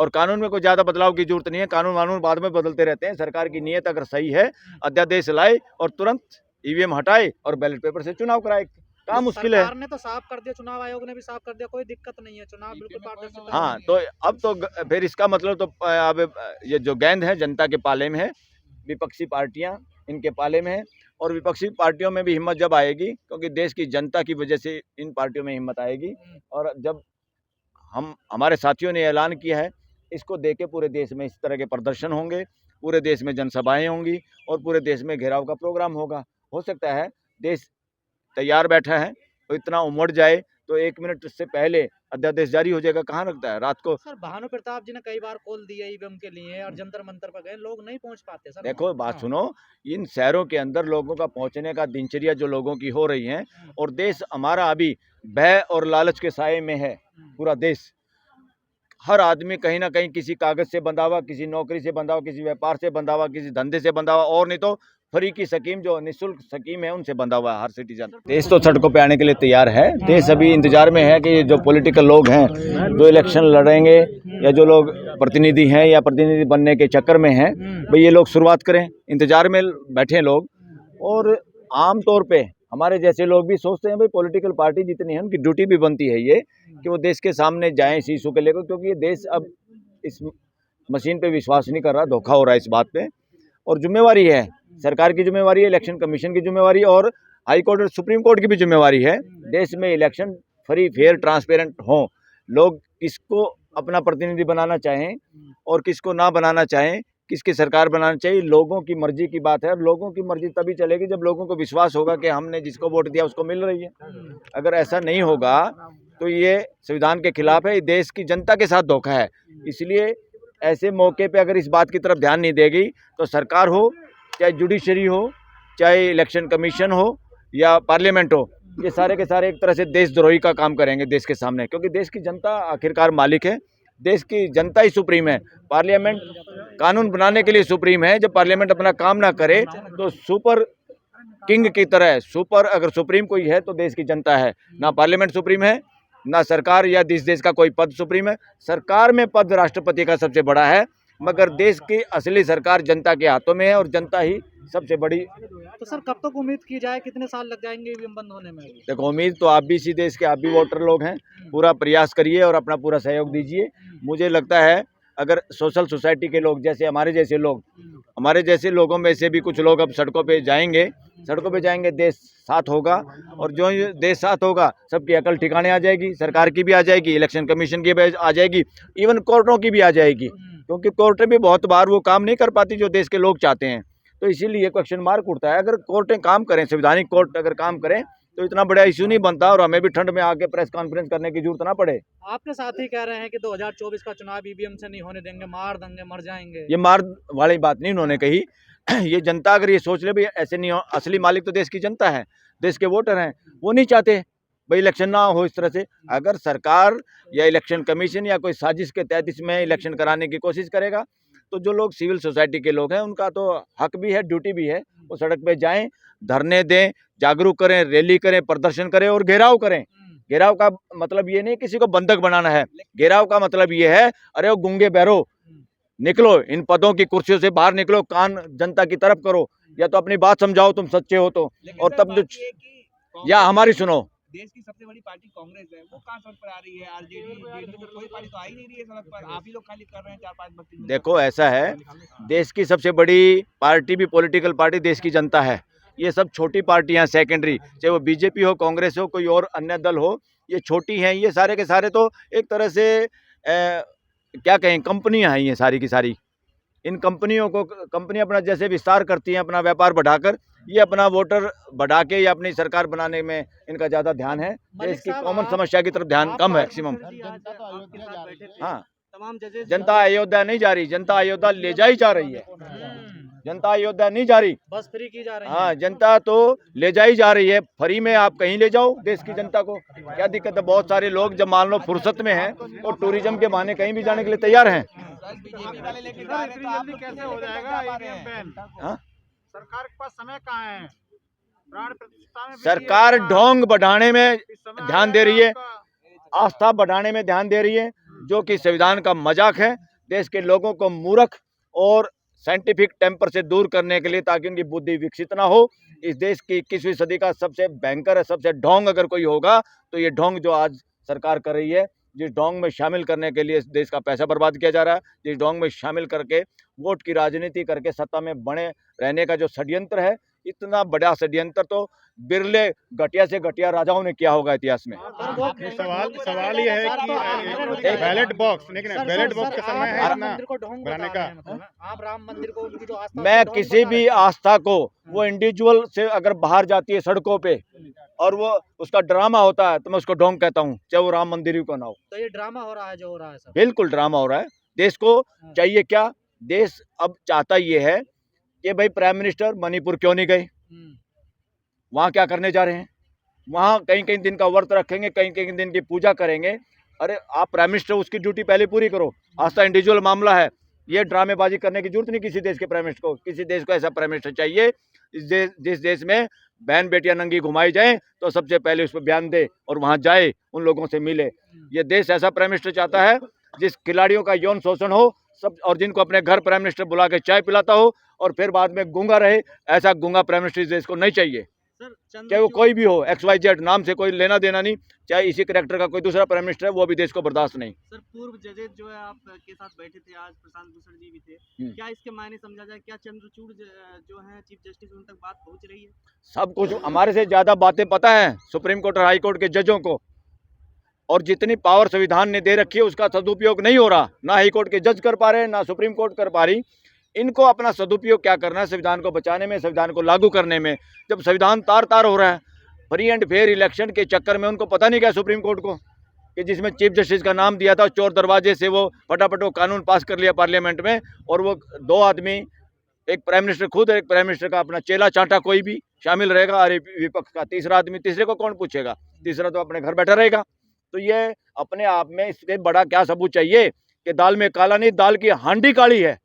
और कानून में कोई ज़्यादा बदलाव की जरूरत नहीं है। कानून बाद में बदलते रहते हैं। सरकार की नीयत अगर सही है, अध्यादेश लाए और तुरंत ईवीएम हटाए और बैलेट पेपर से चुनाव कराए। काम मुश्किल है। सरकार ने तो साफ कर दिया, चुनाव आयोग ने भी साफ कर दिया, कोई दिक्कत नहीं है, चुनाव बिल्कुल पारदर्शी। हाँ, तो अब तो फिर इसका मतलब तो अब ये जो गेंद है जनता के पाले में है, विपक्षी पार्टियां इनके पाले में है। और विपक्षी पार्टियों में भी हिम्मत जब आएगी, क्योंकि देश की जनता की वजह से इन पार्टियों में हिम्मत आएगी। और जब हमारे साथियों ने ऐलान किया है, इसको देके पूरे देश में इस तरह के प्रदर्शन होंगे, पूरे देश में जनसभाएं होंगी और पूरे देश में घेराव का प्रोग्राम होगा। हो सकता है देश तैयार बैठा है तो इतना उमड़ जाए तो 1 मिनट से पहले अध्यादेश जारी हो जाएगा। कहाँ लगता है रात को। सर भानु प्रताप जी ने कई बार कॉल दिया ईवीएम के लिए और जंतर मंतर पर गए, लोग नहीं पहुंच पाते सर। देखो बात सुनो, इन शहरों के अंदर लोगों का पहुंचने का दिनचर्या जो लोगों की हो रही है, और देश हमारा अभी भय और लालच के साए में है। पूरा देश, हर आदमी कहीं ना कहीं किसी कागज से बंधा हुआ, किसी नौकरी से बंधा हुआ, किसी व्यापार से बंधा हुआ, किसी धंधे से बंधा हुआ, और नहीं तो फ्री की स्कीम जो निःशुल्क स्कीम है उनसे बंधा हुआ है हर सिटीजन। देश तो सड़कों पे आने के लिए तैयार है। देश अभी इंतजार में है कि जो पॉलिटिकल लोग हैं, जो इलेक्शन लड़ेंगे या जो लोग प्रतिनिधि हैं या प्रतिनिधि बनने के चक्कर में हैं, भाई ये लोग शुरुआत करें। इंतजार में बैठे लोग। और आम तौर पे हमारे जैसे लोग भी सोचते हैं भाई पॉलिटिकल पार्टी जितनी है उनकी ड्यूटी भी बनती है ये कि वो देश के सामने जाएं इस इशू के लेकर, क्योंकि ये देश अब इस मशीन पे विश्वास नहीं कर रहा, धोखा हो रहा है इस बात पे। और जिम्मेवारी है, सरकार की जिम्मेवारी है, इलेक्शन कमीशन की जिम्मेवारी है और हाई कोर्ट और सुप्रीम कोर्ट की भी जिम्मेवारी है। देश में इलेक्शन फ्री फेयर ट्रांसपेरेंट हो, लोग किसको अपना प्रतिनिधि बनाना चाहें और किसको ना बनाना चाहें, किसकी सरकार बनाना चाहिए, लोगों की मर्जी की बात है। और लोगों की मर्जी तभी चलेगी जब लोगों को विश्वास होगा कि हमने जिसको वोट दिया उसको मिल रही है। अगर ऐसा नहीं होगा तो ये संविधान के खिलाफ है, देश की जनता के साथ धोखा है। इसलिए ऐसे मौके पे अगर इस बात की तरफ ध्यान नहीं देगी तो सरकार हो, चाहे जुडिशरी हो, चाहे इलेक्शन कमीशन हो या पार्लियामेंट हो, ये सारे के सारे एक तरह से देशद्रोही का काम करेंगे देश के सामने। क्योंकि देश की जनता आखिरकार मालिक है, देश की जनता ही सुप्रीम है। पार्लियामेंट कानून बनाने के लिए सुप्रीम है। जब पार्लियामेंट अपना काम ना करे तो सुपर किंग की तरह सुपर अगर सुप्रीम कोई है तो देश की जनता है। ना पार्लियामेंट सुप्रीम है, ना सरकार या देश का कोई पद सुप्रीम है। सरकार में पद राष्ट्रपति का सबसे बड़ा है, मगर देश की असली सरकार जनता के हाथों में है और जनता ही सबसे बड़ी। तो सर कब तक उम्मीद की जाए, कितने साल लग जाएंगे ईवीएम बंद होने में? देखो उम्मीद तो आप भी इसी देश के, आप भी वोटर लोग हैं, पूरा प्रयास करिए और अपना पूरा सहयोग दीजिए। मुझे लगता है अगर सोशल सोसाइटी के लोग, जैसे हमारे जैसे लोगों में से भी कुछ लोग अब सड़कों पे जाएंगे, देश साथ होगा। और जो देश साथ होगा सबकी अकल ठिकाने आ जाएगी, सरकार की भी आ जाएगी, इलेक्शन कमीशन की भी आ जाएगी, इवन कोर्टों की भी आ जाएगी। क्योंकि कोर्टें भी बहुत बार वो काम नहीं कर पाती जो देश के लोग चाहते हैं। तो इसीलिए क्वेश्चन मार्क उठता है। अगर कोर्टें काम करें, संवैधानिक कोर्ट अगर काम करें तो इतना बड़ा इशू नहीं बनता और हमें भी ठंड में आके प्रेस कॉन्फ्रेंस करने की जरूरत ना पड़े। आपके साथी कह रहे हैं कि 2024 का चुनाव ईवीएम से नहीं होने देंगे, मार देंगे, मर जाएंगे। ये मार वाली बात नहीं उन्होंने कही। ये जनता अगर ये सोच ले भाई ऐसे नहीं हो, असली मालिक तो देश की जनता है, देश के वोटर हैं, वो नहीं चाहते भाई इलेक्शन ना हो इस तरह से। अगर सरकार या इलेक्शन कमीशन या कोई साजिश के तहत इसमें इलेक्शन कराने की कोशिश करेगा तो जो लोग सिविल सोसाइटी के लोग हैं उनका तो हक भी है, ड्यूटी भी है, वो सड़क पे जाएं, धरने दें, जागरूक करें, रैली करें, प्रदर्शन करें और घेराव करें। घेराव का मतलब ये नहीं किसी को बंधक बनाना है। घेराव का मतलब ये है, अरे वो गूंगे बहरो निकलो, इन पदों की कुर्सियों से बाहर निकलो, कान जनता की तरफ करो, या तो अपनी बात समझाओ तुम सच्चे हो तो, और तब जो या हमारी सुनो। देश की सबसे बड़ी पार्टी कांग्रेस है, वो कहाँ सड़क पर आ रही है? आरजेडी जेडीयू कोई पार्टी तो आ ही नहीं रही है सड़क पर, आप ही लोग खाली कर रहे हैं 4-5 बत्ती। देखो ऐसा है, देश की सबसे बड़ी पार्टी भी पॉलिटिकल पार्टी देश की जनता है। ये सब छोटी पार्टियां सेकेंडरी, चाहे वो बीजेपी हो, कांग्रेस हो, कोई और अन्य दल हो, ये छोटी हैं। ये सारे के सारे तो एक तरह से क्या कहें, कंपनियां हैं ये सारी की सारी। इन कंपनियों को कंपनियां अपना जैसे विस्तार करती हैं, अपना व्यापार बढ़ाकर, ये अपना वोटर बढ़ा के या अपनी सरकार बनाने में इनका ज़्यादा ध्यान है। देश की कॉमन समस्या की तरफ ध्यान कम है मैक्सिमम। हाँ, तमाम जजेस जनता अयोध्या नहीं जा रही, जनता अयोध्या ले जा ही जा रही है। जनता अयोध्या नहीं जा रही, बस फ्री की जा रही है। हाँ, जनता तो ले जा ही जा रही है। फ्री में आप कहीं ले जाओ देश की जनता को, क्या दिक्कत है? बहुत सारे लोग जब मान लो फुर्सत में हैं और टूरिज्म के बहाने कहीं भी जाने के लिए तैयार हैं। बीजेपी वाले लेके जा रहे हैं, तो आप लोग कैसे हो जाएगा ईवीएम बैन? हाँ? सरकार के पास समय कहाँ है? प्राण प्रतिष्ठा में सरकार ढोंग बढ़ाने में ध्यान दे रही है, आस्था बढ़ाने में ध्यान दे रही है, जो कि संविधान का मजाक है। देश के लोगों को मूर्ख और साइंटिफिक टेम्पर से दूर करने के लिए, ताकि उनकी बुद्धि विकसित ना हो। इस देश की 21वीं सदी का सबसे भयंकर है, सबसे ढोंग अगर कोई होगा तो ये ढोंग जो आज सरकार कर रही है। जिस ढोंग में शामिल करने के लिए इस देश का पैसा बर्बाद किया जा रहा है, जिस ढोंग में शामिल करके वोट की राजनीति करके सत्ता में बने रहने का जो षड्यंत्र है, इतना बड़ा षड्यंत्र तो बिरले घटिया से घटिया राजाओं ने किया होगा इतिहास में। सवाल ये है कि बैलेट बॉक्स, लेकिन बैलेट बॉक्स का समय है ना मंदिर को ढोंग बनाने बता का। रहे हैं, मतलब आप राम मंदिर को उनकी जो आस्था मैं ढोंग किसी बता भी रहे हैं। आस्था को वो इंडिविजुअल से अगर बाहर जाती है सड़कों पे और वो उसका ड्रामा होता है तो मैं उसको ढोंग कहता हूँ, चाहे वो राम मंदिर ही क्यों ना हो। तो ये ड्रामा हो रहा है जो हो रहा है सब। बिल्कुल ड्रामा हो रहा है। देश को चाहिए क्या? देश अब चाहता ये है कि भाई प्राइम मिनिस्टर मणिपुर क्यों नहीं गए, वहाँ क्या करने जा रहे हैं, वहाँ कहीं कहीं दिन का व्रत रखेंगे, कहीं कहीं दिन की पूजा करेंगे। अरे आप प्राइम मिनिस्टर, उसकी ड्यूटी पहले पूरी करो। आस्था इंडिविजुअल मामला है, ये ड्रामेबाजी करने की जरूरत नहीं किसी देश के प्राइम मिनिस्टर को। किसी देश को ऐसा प्राइम मिनिस्टर चाहिए जिस देश में बहन बेटियां नंगी घुमाई जाए तो सबसे पहले उस पर बयान दे और वहाँ जाए, उन लोगों से मिले। ये देश ऐसा प्राइम मिनिस्टर चाहता है जिस खिलाड़ियों का यौन शोषण हो सब, और जिनको अपने घर प्राइम मिनिस्टर बुला के चाय पिलाता हो और फिर बाद में गूंगा रहे। ऐसा गूंगा प्राइम मिनिस्टर इस देश को नहीं चाहिए, चाहे वो कोई भी हो, XYZ नाम से कोई लेना देना नहीं। चाहे इसी कैरेक्टर का कोई दूसरा प्राइम मिनिस्टर है, वो भी देश को बर्दाश्त नहीं। सर, पूर्व जजेस जो है आप के साथ बैठे थे, आज प्रशांत भूषण जी भी थे, क्या इसके मायने समझा जाए? क्या चंद्रचूड़ जो है चीफ जस्टिस, उन तक बात पहुंच रही है? सब कुछ हमारे से ज्यादा बातें पता है सुप्रीम कोर्ट और हाई कोर्ट के जजों को, और जितनी पावर संविधान ने दे रखी है उसका सदुपयोग नहीं हो रहा। ना हाई कोर्ट के जज कर पा रहे, ना सुप्रीम कोर्ट कर पा रही। इनको अपना सदुपयोग क्या करना है? संविधान को बचाने में, संविधान को लागू करने में। जब संविधान तार तार हो रहा है, फ्री एंड फेयर इलेक्शन के चक्कर में उनको पता नहीं क्या सुप्रीम कोर्ट को कि जिसमें चीफ जस्टिस का नाम दिया था, चोर दरवाजे से वो फटाफट वो कानून पास कर लिया पार्लियामेंट में, और वो दो आदमी, एक प्राइम मिनिस्टर खुद और एक प्राइम मिनिस्टर का अपना चेला चांटा कोई भी शामिल रहेगा, और विपक्ष का तीसरा आदमी, तीसरे को कौन पूछेगा? तीसरा तो अपने घर बैठा रहेगा। तो ये अपने आप में इससे बड़ा क्या सबूत चाहिए कि दाल में काला नहीं, दाल की हांडी काली है।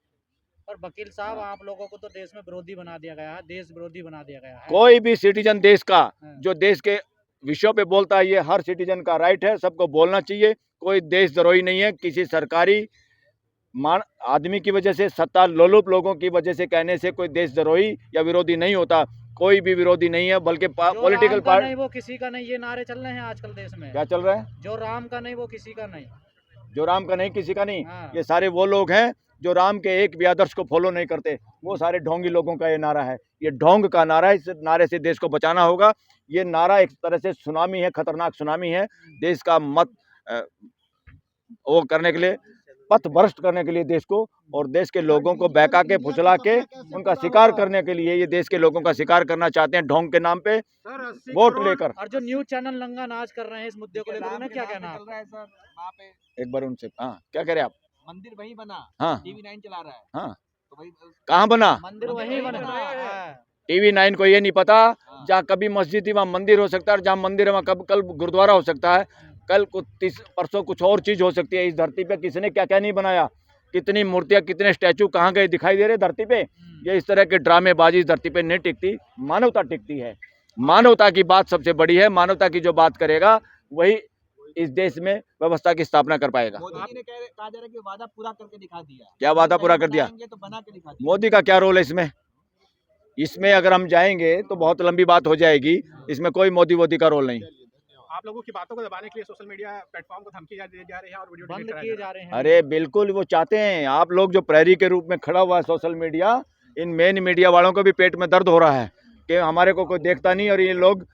और वकील साहब, आप लोगों को तो देश में विरोधी बना दिया गया है, देश विरोधी बना दिया गया है। कोई भी सिटीजन देश का जो देश के विषयों पे बोलता है, ये हर सिटीजन का राइट है, सबको बोलना चाहिए। कोई देशद्रोही नहीं है। किसी सरकारी आदमी की वजह से, सत्ता लोलुप लोगों की वजह से कहने से कोई देशद्रोही या विरोधी नहीं होता। कोई भी विरोधी नहीं है, बल्कि पॉलिटिकल पार्टी नहीं वो किसी का नहीं, ये नारे चल रहे हैं आजकल देश में। क्या चल रहा है? जो राम का नहीं वो किसी का नहीं, जो राम का नहीं किसी का नहीं। हाँ। ये सारे वो लोग हैं जो राम के एक भी आदर्श को फॉलो नहीं करते। वो सारे ढोंगी लोगों का ये नारा है। ये ढोंग का नारा है। इस नारे से देश को बचाना होगा। ये नारा एक तरह से सुनामी है, खतरनाक सुनामी है। देश का मत वो करने के लिए, पथ भ्रष्ट करने के लिए देश को, और देश के लोगों को बहका के, फुसला के, उनका शिकार करने के लिए ये देश के लोगों का शिकार करना चाहते हैं ढोंग के नाम पे वोट लेकर। और जो न्यूज चैनल नंगा नाच कर रहे हैं इस मुद्दे को लेकर, उन्हें क्या कहना चल रहा है सर वहाँ पे? एक बार उनसे, हाँ क्या कह रहे हैं आप? मंदिर वही बना, हाँ TV9 चला रहा है, हाँ, तो भाई कहाँ बना? मंदिर वही बना है। TV9 को ये नहीं पता, जहाँ कभी मस्जिद थी वहाँ मंदिर हो सकता है, जहाँ मंदिर है वहाँ कल गुरुद्वारा हो सकता है, कल परसों कुछ और चीज हो सकती है। इस धरती पे किसने क्या क्या नहीं बनाया, कितनी मूर्तियां, कितने स्टैचू कहाँ गए दिखाई दे रहे धरती पे। ये इस तरह के ड्रामेबाजी इस धरती पे नहीं टिकती। मानवता टिकती है। मानवता की बात सबसे बड़ी है। मानवता की जो बात करेगा वही इस देश में व्यवस्था की स्थापना कर पाएगा। मोदी जी ने कहा जा रहा है कि वादा पूरा करके दिखा दिया। क्या वादा पूरा कर दिया? तो बना के दिखा दिया। मोदी का क्या रोल है इसमें? इसमें अगर हम जाएंगे तो बहुत लंबी बात हो जाएगी। इसमें कोई मोदी का रोल नहीं। आप लोगों की बातों को दबाने के लिए सोशल मीडिया प्लेटफॉर्म को धमकी दी जा रही है और वीडियो बंद किए जा रहे हैं। अरे बिल्कुल, वो चाहते हैं। आप लोग जो प्रहरी के रूप में खड़ा हुआ है सोशल मीडिया, इन मेन मीडिया वालों को भी पेट में दर्द हो रहा है कि हमारे को कोई देखता नहीं, और ये लोग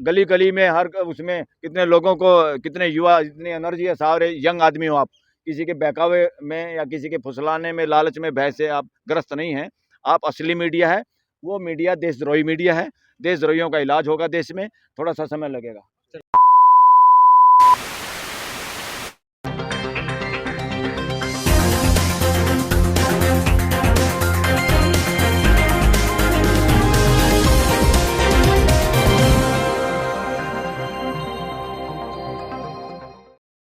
गली गली में हर उसमें कितने लोगों को, कितने युवा, इतनी एनर्जी है, सारे यंग आदमी हो आप, किसी के बहकावे में या किसी के फुसलाने में, लालच में, भय से आप ग्रस्त नहीं हैं। आप असली मीडिया है। वो मीडिया देशद्रोही मीडिया है। देशद्रोहियों का इलाज होगा देश में, थोड़ा सा समय लगेगा।